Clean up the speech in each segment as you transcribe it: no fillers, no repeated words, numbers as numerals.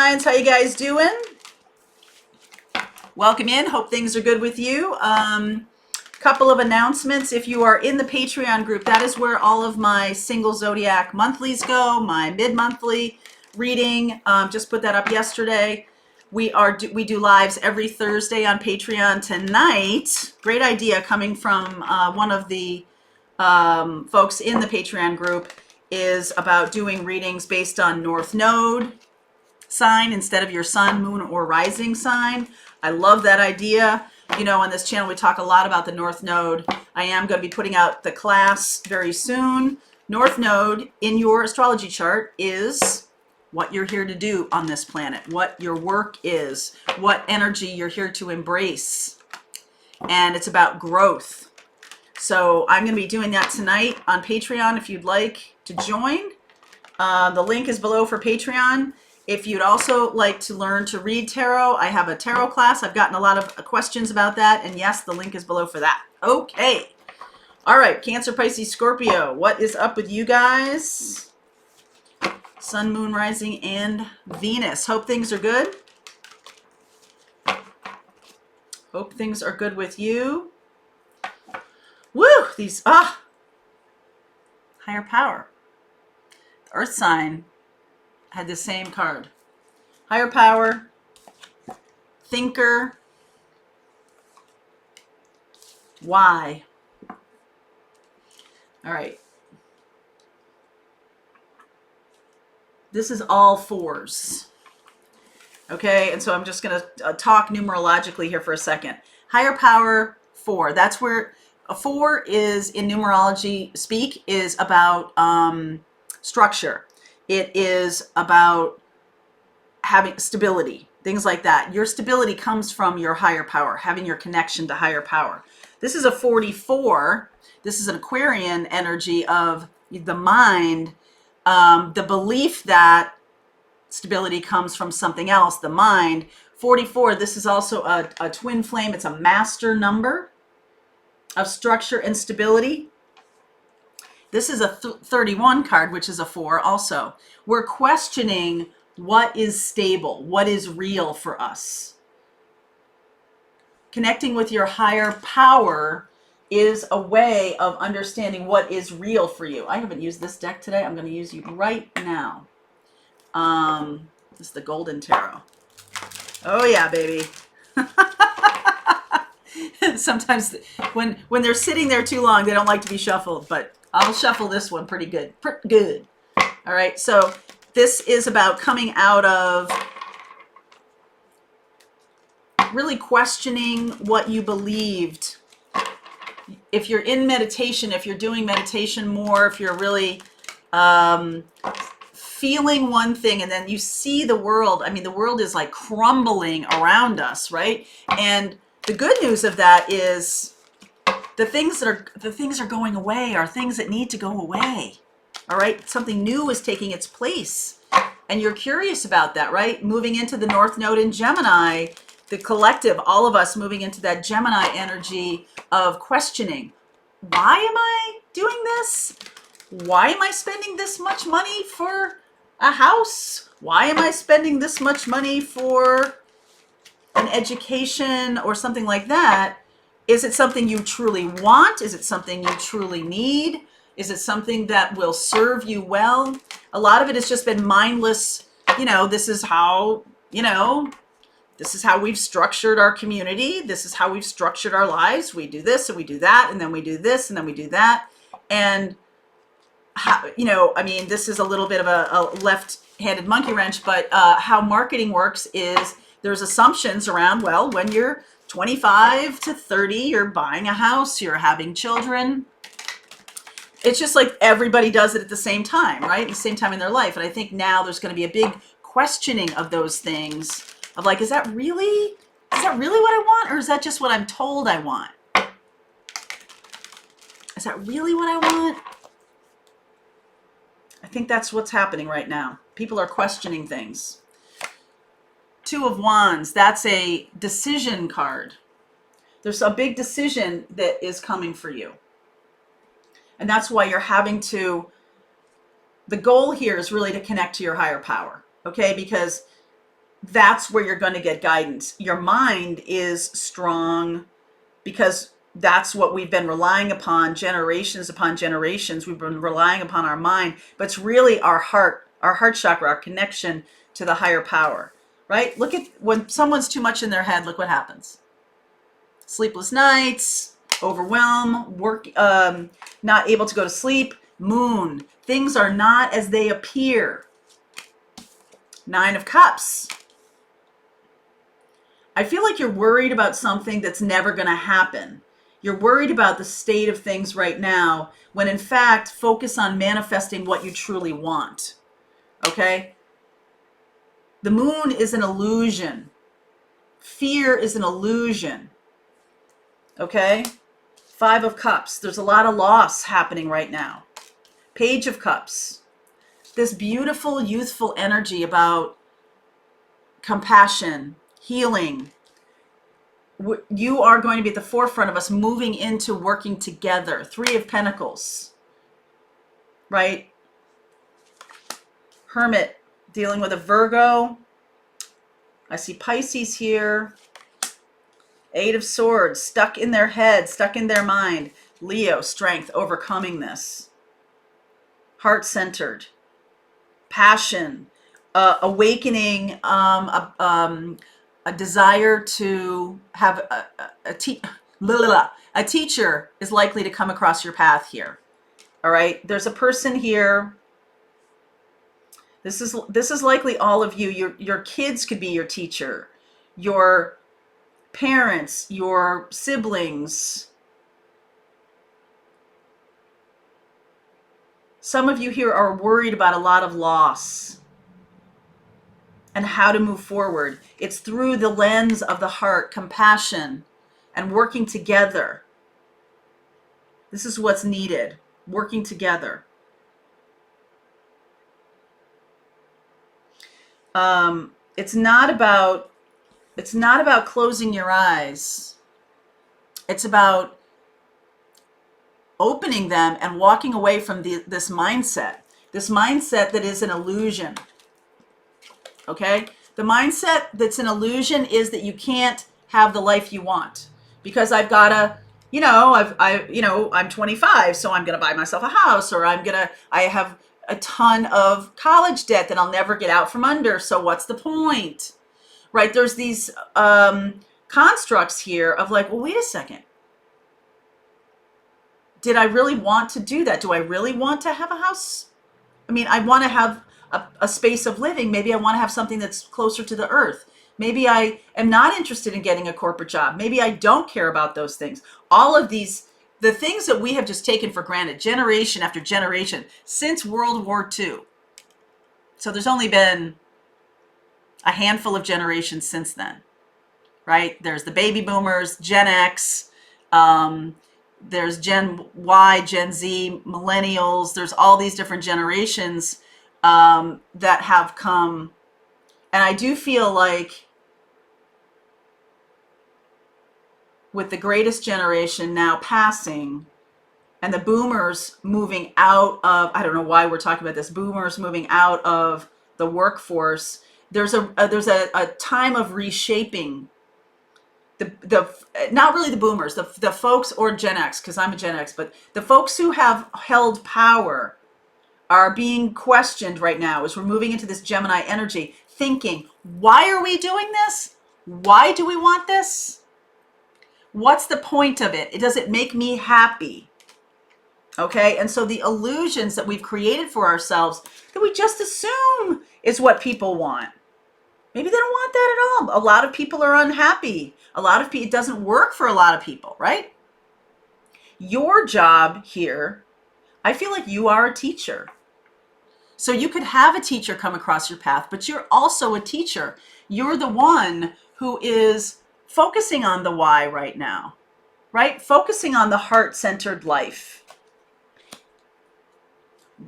signs, how you guys doing? Welcome in. Hope things are good with you. Couple of announcements. If you are in the Patreon group, that is where all of my single zodiac monthlies go, my mid-monthly reading. Just put that up yesterday. We do lives every Thursday on Patreon. Tonight, great idea coming from one of the folks in the Patreon group, is about doing readings based on North Node sign instead of your sun, moon, or rising sign. I love that idea. You know, on this channel, we talk a lot about the North Node. I am going to be putting out the class very soon. North Node in your astrology chart is what you're here to do on this planet, what your work is, what energy you're here to embrace. And it's about growth. So I'm going to be doing that tonight on Patreon if you'd like to join. The link is below for Patreon. If you'd also like to learn to read tarot, I have a tarot class. I've gotten a lot of questions about that. And yes, the link is below for that. Okay. All right. Cancer, Pisces, Scorpio. What is up with you guys? Sun, moon, rising, and Venus. Hope things are good. Hope things are good with you. Woo! These, higher power. Earth sign had the same card. Higher power, thinker, why? All right. This is all fours. Okay, and so I'm just going to talk numerologically here for a second. Higher power, 4. That's where a 4 is, in numerology speak, is about structure. It is about having stability, things like that. Your stability comes from your higher power, having your connection to higher power. This is a 44. This is an Aquarian energy of the mind, the belief that stability comes from something else, the mind. 44, this is also a twin flame. It's a master number of structure and stability. This is a 31 card, which is a 4 also. We're questioning what is stable, what is real for us. Connecting with your higher power is a way of understanding what is real for you. I haven't used this deck today. I'm going to use you right now. This is the Golden Tarot. Oh yeah, baby. Sometimes when they're sitting there too long, they don't like to be shuffled, but I'll shuffle this one pretty good. Good. All right, so this is about coming out of really questioning what you believed. If you're in meditation, if you're doing meditation more, if you're really feeling one thing and then you see the world, I mean, the world is like crumbling around us, right? And the good news of that is the things that are going away are things that need to go away. All right, something new is taking its place, and you're curious about that, right? Moving into the North Node in Gemini, the collective, all of us moving into that Gemini energy of questioning. Why am I doing this? Why am I spending this much money for a house? Why am I spending this much money for an education or something like that? Is it something you truly want? Is it something you truly need? Is it something that will serve you well? A lot of it has just been mindless, this is how we've structured our community. This is how we've structured our lives. We do this and we do that, and then we do this and then we do that. And, this is a little bit of a left-handed monkey wrench, but how marketing works is there's assumptions around, well, when you're 25 to 30, you're buying a house, you're having children. It's just like everybody does it at the same time, right? At the same time in their life. And I think now there's going to be a big questioning of those things of like, is that really what I want? Or is that just what I'm told I want? Is that really what I want? I think that's what's happening right now. People are questioning things. 2 of Wands, that's a decision card. There's a big decision that is coming for you. And that's why you're having to, the goal here is really to connect to your higher power, okay? Because that's where you're going to get guidance. Your mind is strong because that's what we've been relying upon generations upon generations. We've been relying upon our mind, but it's really our heart chakra, our connection to the higher power, right? Look at when someone's too much in their head, look what happens. Sleepless nights, overwhelm, work, not able to go to sleep, moon. Things are not as they appear. 9 of Cups. I feel like you're worried about something that's never going to happen. You're worried about the state of things right now, when in fact, focus on manifesting what you truly want. Okay? The moon is an illusion. Fear is an illusion. Okay? 5 of Cups. There's a lot of loss happening right now. Page of Cups. This beautiful, youthful energy about compassion, healing. You are going to be at the forefront of us moving into working together. 3 of Pentacles, right? Hermit, dealing with a Virgo. I see Pisces here. 8 of Swords, stuck in their head, stuck in their mind. Leo, strength, overcoming this. Heart-centered. Passion, awakening, a desire to have a teacher is likely to come across your path here. All right, there's a person here. This is likely all of you. Your kids could be your teacher, your parents, your siblings. Some of you here are worried about a lot of loss and how to move forward. It's through the lens of the heart, compassion, and working together. This is what's needed, working together. It's not about closing your eyes. It's about opening them and walking away from this mindset that is an illusion. Okay? The mindset that's an illusion is that you can't have the life you want because I've got to, I'm 25, so I'm going to buy myself a house, or I have a ton of college debt that I'll never get out from under. So what's the point? Right? There's these constructs here of like, well, wait a second. Did I really want to do that? Do I really want to have a house? I mean, I want to have a space of living. Maybe I want to have something that's closer to the earth. Maybe I am not interested in getting a corporate job. Maybe I don't care about those things. All of these, the things that we have just taken for granted, generation after generation, since World War II. So there's only been a handful of generations since then, right? There's the baby boomers, Gen X, there's Gen Y, Gen Z, millennials. There's all these different generations that have come. And I do feel like with the greatest generation now passing and the boomers moving out of, I don't know why we're talking about this, boomers moving out of the workforce, there's a time of reshaping. The not really the boomers, the folks, or Gen X, because I'm a Gen X, but the folks who have held power are being questioned right now as we're moving into this Gemini energy, thinking, why are we doing this? Why do we want this? What's the point of it? Does it make me happy? Okay, and so the illusions that we've created for ourselves that we just assume is what people want. Maybe they don't want that at all. A lot of people are unhappy. It doesn't work for a lot of people, right? Your job here, I feel like you are a teacher. So you could have a teacher come across your path, but you're also a teacher. You're the one who is focusing on the why right now, right? Focusing on the heart-centered life.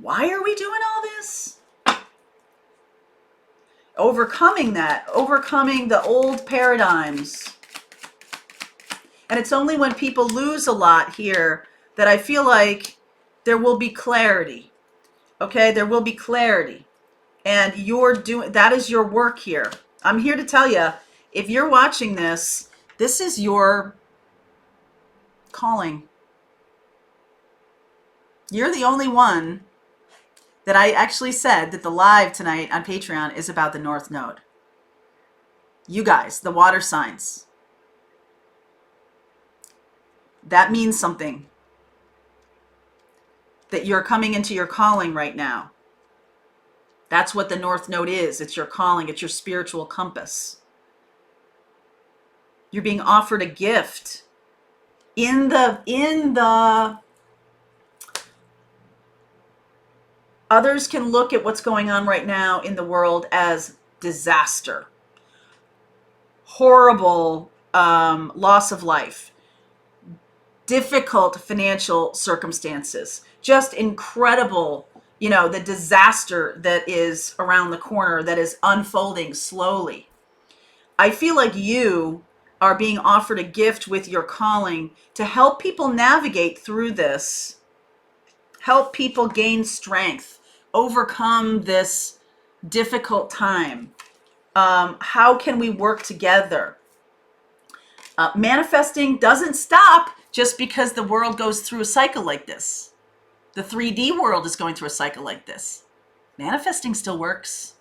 Why are we doing all this? Overcoming the old paradigms. And it's only when people lose a lot here that I feel like there will be clarity. Okay, there will be clarity. And that is your work here. I'm here to tell you, if you're watching this, this is your calling. You're the only one that I actually said that the live tonight on Patreon is about the North Node. You guys, the water signs. That means something. That you're coming into your calling right now. That's what the North Node is. It's your calling. It's your spiritual compass. You're being offered a gift. Others can look at what's going on right now in the world as disaster, horrible loss of life, difficult financial circumstances, just incredible, the disaster that is around the corner, that is unfolding slowly. I feel like you are being offered a gift with your calling to help people navigate through this, help people gain strength, overcome this difficult time. How can we work together? Manifesting doesn't stop just because the world goes through a cycle like this. The 3D world is going through a cycle like this. Manifesting still works,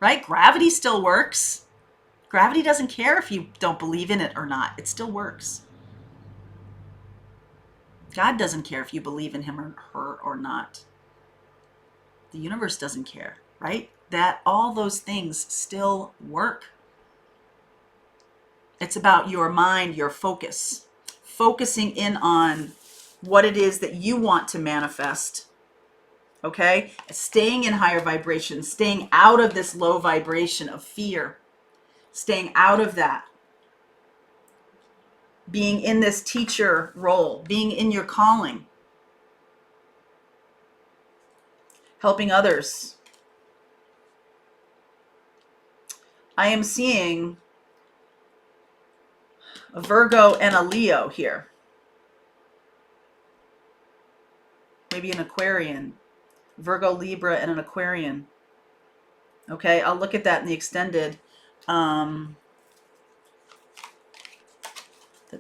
right? Gravity still works. Gravity doesn't care if you don't believe in it or not. It still works. God doesn't care if you believe in him or her or not. The universe doesn't care, right? That all those things still work. It's about your mind, your focus, focusing in on what it is that you want to manifest. Okay? Staying in higher vibration, staying out of this low vibration of fear, staying out of that. Being in this teacher role, being in your calling, helping others. I am seeing a Virgo and a Leo here. Maybe an Aquarian. Virgo, Libra, and an Aquarian. Okay, I'll look at that in the extended. The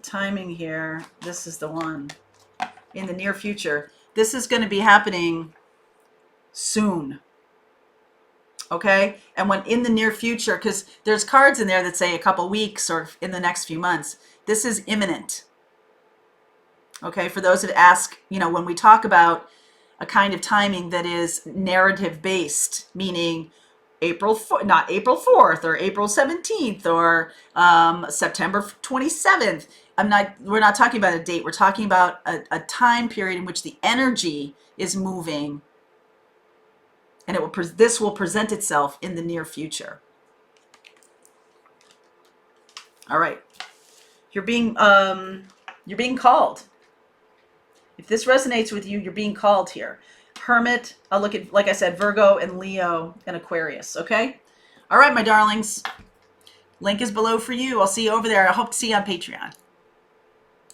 timing here, this is the one. In the near future. This is going to be happening soon. Okay? And when in the near future, because there's cards in there that say a couple weeks or in the next few months. This is imminent. Okay? For those that ask, when we talk about a kind of timing that is narrative based, meaning not April 4th or April 17th or September 27th. We're not talking about a date. We're talking about a time period in which the energy is moving, and this will present itself in the near future. All right. You're being called. If this resonates with you, you're being called here. Hermit, I'll look at, like I said, Virgo and Leo and Aquarius, okay? All right, my darlings. Link is below for you. I'll see you over there. I hope to see you on Patreon.